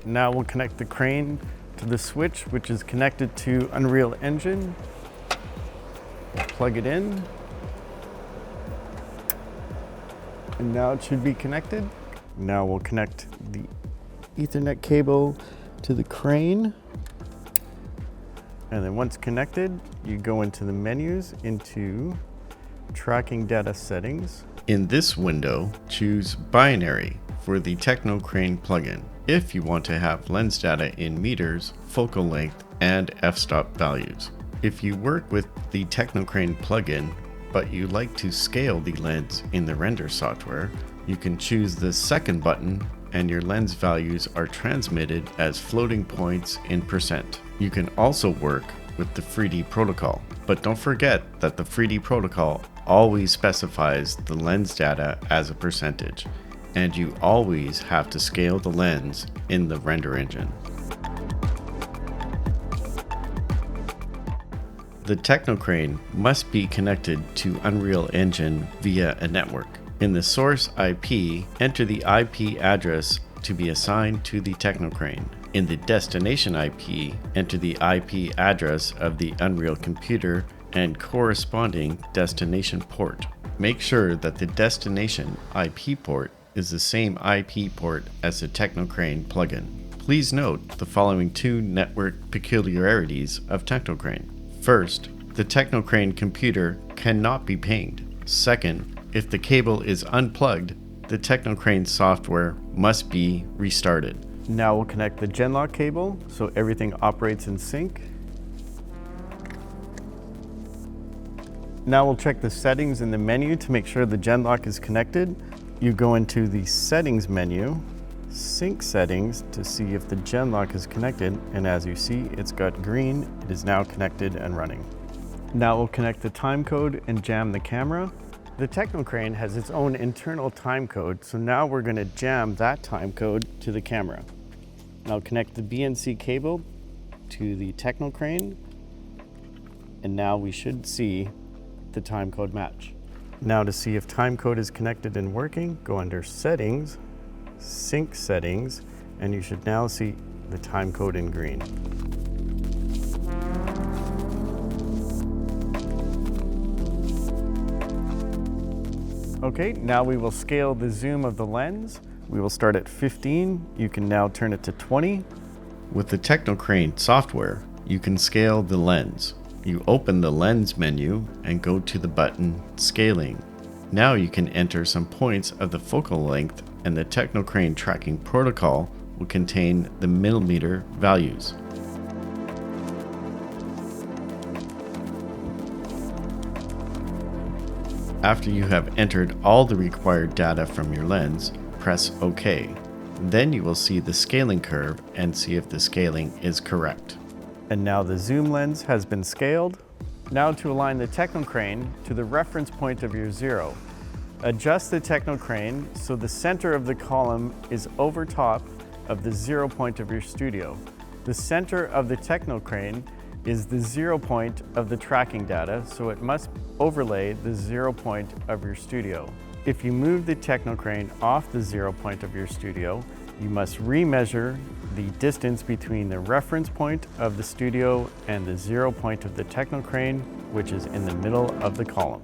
Now we'll connect the crane to the switch, which is connected to Unreal Engine. We'll plug it in. And now it should be connected. Now we'll connect the Ethernet cable to the crane. And then once connected, you go into the menus, into tracking data settings. In this window, choose binary for the Technocrane plugin if you want to have lens data in meters, focal length, and f-stop values. If you work with the Technocrane plugin, but you like to scale the lens in the render software, you can choose the second button and your lens values are transmitted as floating points in percent. You can also work with the 3D protocol, but don't forget that the 3D protocol always specifies the lens data as a percentage, and you always have to scale the lens in the render engine. The Technocrane must be connected to Unreal Engine via a network. In the source IP, enter the IP address to be assigned to the Technocrane. In the destination IP, enter the IP address of the Unreal computer and corresponding destination port. Make sure that the destination IP port is the same IP port as the Technocrane plugin. Please note the following two network peculiarities of Technocrane. First, the Technocrane computer cannot be pinged. Second, if the cable is unplugged, the Technocrane software must be restarted. Now we'll connect the Genlock cable so everything operates in sync. Now we'll check the settings in the menu to make sure the Genlock is connected. You go into the settings menu, sync settings to see if the Genlock is connected, and as you see, it's got green. It is now connected and running. Now we'll connect the timecode and jam the camera. The Technocrane has its own internal timecode, so now we're going to jam that timecode to the camera. Now connect the BNC cable to the Technocrane, and now we should see the timecode match. Now to see if timecode is connected and working, go under Settings, Sync Settings, and you should now see the timecode in green. Okay, now we will scale the zoom of the lens. We will start at 15. You can now turn it to 20. With the Technocrane software, you can scale the lens. You open the lens menu and go to the button Scaling. Now you can enter some points of the focal length, and the Technocrane tracking protocol will contain the millimeter values. After you have entered all the required data from your lens, press OK. Then you will see the scaling curve and see if the scaling is correct. And now the zoom lens has been scaled. Now to align the Technocrane to the reference point of your zero. Adjust the Technocrane so the center of the column is over top of the 0 point of your studio. The center of the Technocrane is the 0 point of the tracking data, so it must overlay the 0 point of your studio. If you move the Technocrane off the 0 point of your studio, you must remeasure the distance between the reference point of the studio and the 0 point of the Technocrane, which is in the middle of the column.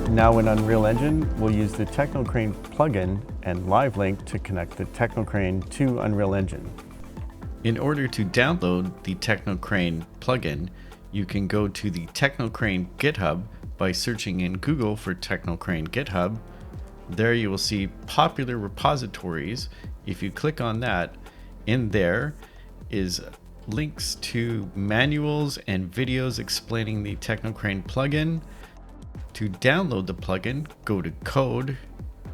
Now in Unreal Engine, we'll use the Technocrane plugin and Live Link to connect the Technocrane to Unreal Engine. In order to download the Technocrane plugin, you can go to the Technocrane GitHub by searching in Google for Technocrane GitHub. There you will see popular repositories. If you click on that, in there is links to manuals and videos explaining the Technocrane plugin. To download the plugin, go to Code,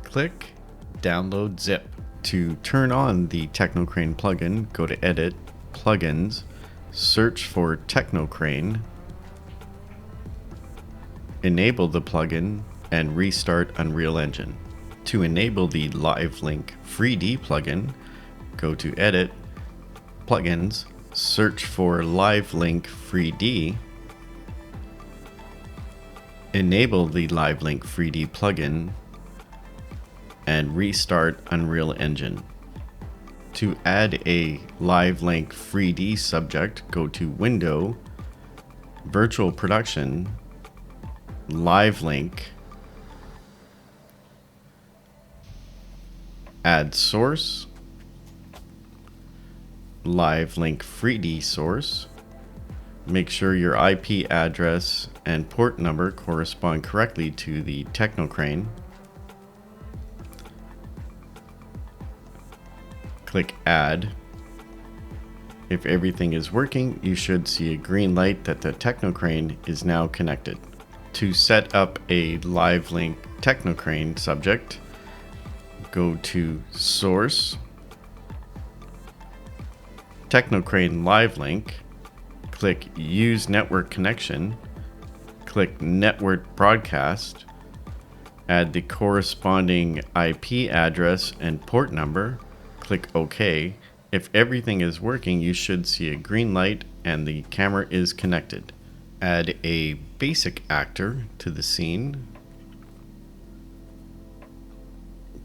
click Download Zip. To turn on the Technocrane plugin, go to Edit, Plugins, search for Technocrane, enable the plugin, and restart Unreal Engine. To enable the Live Link 3D plugin, go to Edit, Plugins, search for Live Link 3D, Enable the LiveLink 3D plugin and restart Unreal Engine. To add a LiveLink 3D subject, go to Window, Virtual Production, LiveLink, add source, LiveLink 3D source. Make sure your IP address and port number correspond correctly to the Technocrane. Click Add. If everything is working, you should see a green light that the Technocrane is now connected. To set up a LiveLink Technocrane subject, go to Source, Technocrane LiveLink, click Use Network Connection, click Network Broadcast, add the corresponding IP address and port number, click OK. If everything is working, you should see a green light and the camera is connected. Add a basic actor to the scene.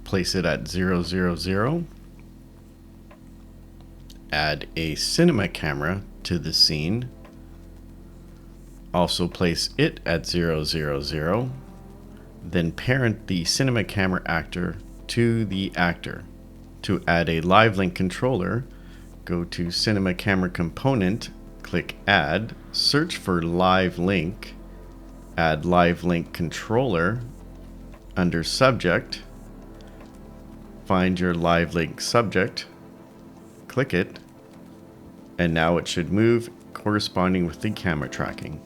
Place it at 000. Add a cinema camera to the scene. Also place it at 000. Then parent the cinema camera actor to the actor. To add a LiveLink controller, go to Cinema Camera Component, click Add, search for LiveLink, add LiveLink Controller, under Subject, find your LiveLink subject, click it, and now it should move corresponding with the camera tracking.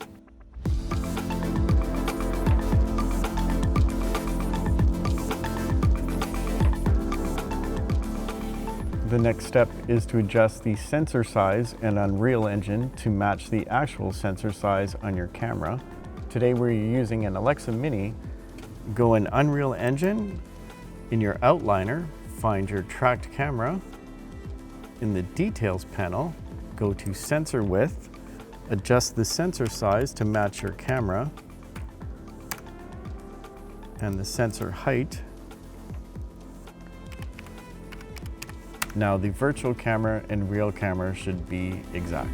The next step is to adjust the sensor size in Unreal Engine to match the actual sensor size on your camera. Today we're using an Alexa Mini. Go in Unreal Engine, in your outliner, find your tracked camera. In the Details panel, go to Sensor Width, adjust the sensor size to match your camera, and the sensor height. Now the virtual camera and real camera should be exact.